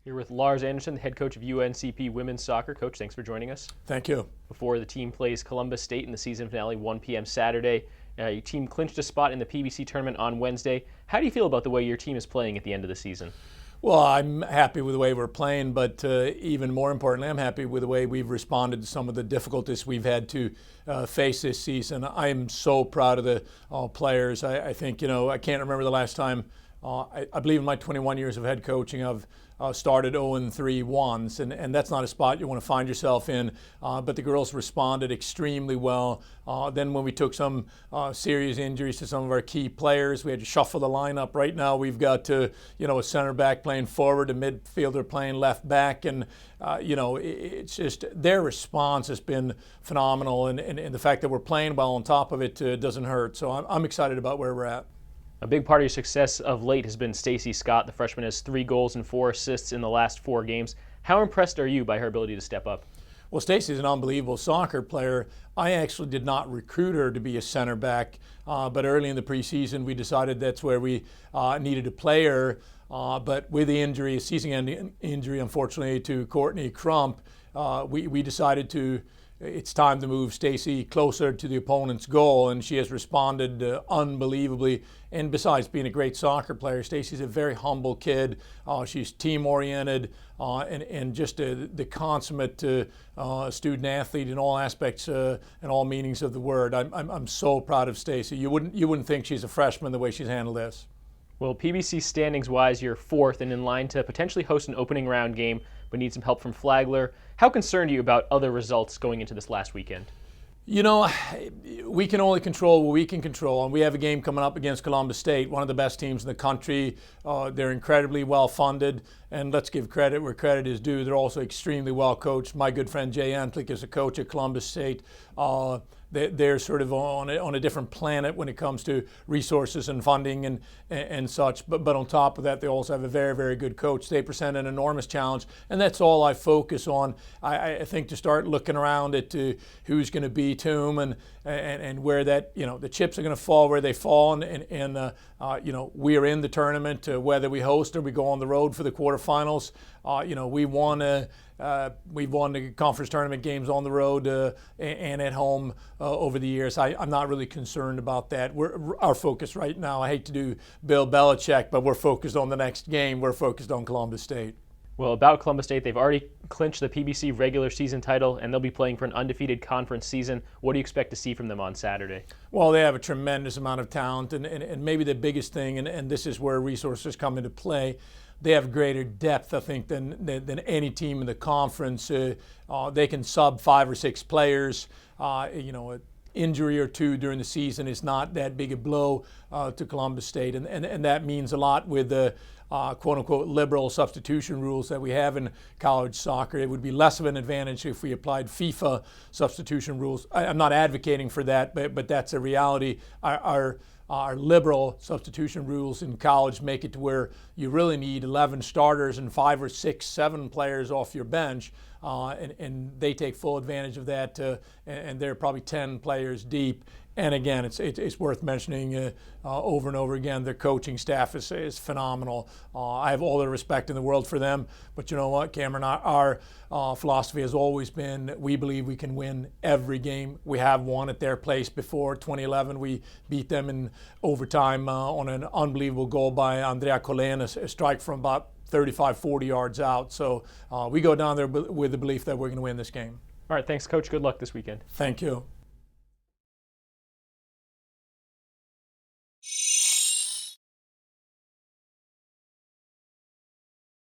Here with Lars Andersson, the head coach of UNCP women's soccer. Coach, thanks for joining us. Thank you. Before the team plays Columbus State in the season finale, 1 p.m. Saturday, your team clinched a spot in the PBC tournament on Wednesday. How do you feel about the way your team is playing at the end of the season? Well, I'm happy with the way we're playing, but even more importantly, I'm happy with the way we've responded to some of the difficulties we've had to face this season. I am so proud of the players. I think, I can't remember the last time, I believe in my 21 years of head coaching, I've started 0-3 once, and that's not a spot you want to find yourself in. But the girls responded extremely well. Then when we took some serious injuries to some of our key players, we had to shuffle the lineup. Right now we've got a center back playing forward, a midfielder playing left back, and it's just their response has been phenomenal, and the fact that we're playing well on top of it doesn't hurt. So I'm excited about where we're at. A big part of your success of late has been Stacey Scott. The freshman has 3 goals and 4 assists in the last 4 games. How impressed are you by her ability to step up? Well, Stacey's an unbelievable soccer player. I actually did not recruit her to be a center back, but early in the preseason we decided that's where we needed to play her. But with the injury, a season-ending injury, unfortunately, to Courtney Crump, we decided it's time to move Stacey closer to the opponent's goal, and she has responded unbelievably. And besides being a great soccer player, Stacey's a very humble kid. She's team-oriented and just the consummate student athlete in all aspects and all meanings of the word. I'm so proud of Stacey. You wouldn't think she's a freshman the way she's handled this. Well, PBC standings-wise, you're 4th and in line to potentially host an opening round game, but need some help from Flagler. How concerned are you about other results going into this last weekend? We can only control what we can control, and we have a game coming up against Columbus State, one of the best teams in the country. They're incredibly well funded, and let's give credit where credit is due. They're also extremely well coached. My good friend Jay Antlik is a coach at Columbus State. They're sort of on a different planet when it comes to resources and funding and such. But on top of that, they also have a very, very good coach. They present an enormous challenge, and that's all I focus on. I think to start looking around at who's going to beat whom and where that the chips are going to fall where they fall, and we are in the tournament whether we host or we go on the road for the quarterfinals. We've won the conference tournament games on the road and at home over the years. I'm not really concerned about that. Our focus right now, I hate to do Bill Belichick, but we're focused on the next game. We're focused on Columbus State. Well, about Columbus State, they've already clinched the PBC regular season title, and they'll be playing for an undefeated conference season. What do you expect to see from them on Saturday? Well, they have a tremendous amount of talent, and maybe the biggest thing, and this is where resources come into play, they have greater depth, I think, than any team in the conference. They can sub 5 or 6 players. An injury or 2 during the season is not that big a blow to Columbus State, and that means a lot with the quote-unquote liberal substitution rules that we have in college soccer. It would be less of an advantage if we applied FIFA substitution rules. I'm not advocating for that, but that's a reality. Our liberal substitution rules in college make it to where you really need 11 starters and 5 or 6, 7 players off your bench, and they take full advantage of that, and they're probably 10 players deep. And again, it's worth mentioning over and over again, their coaching staff is phenomenal. I have all the respect in the world for them. But you know what, Cameron, our philosophy has always been we believe we can win every game. We have won at their place before. 2011, we beat them in overtime on an unbelievable goal by Andrea Colén, a strike from about 35, 40 yards out. So we go down there with the belief that we're going to win this game. All right, thanks, Coach. Good luck this weekend. Thank you.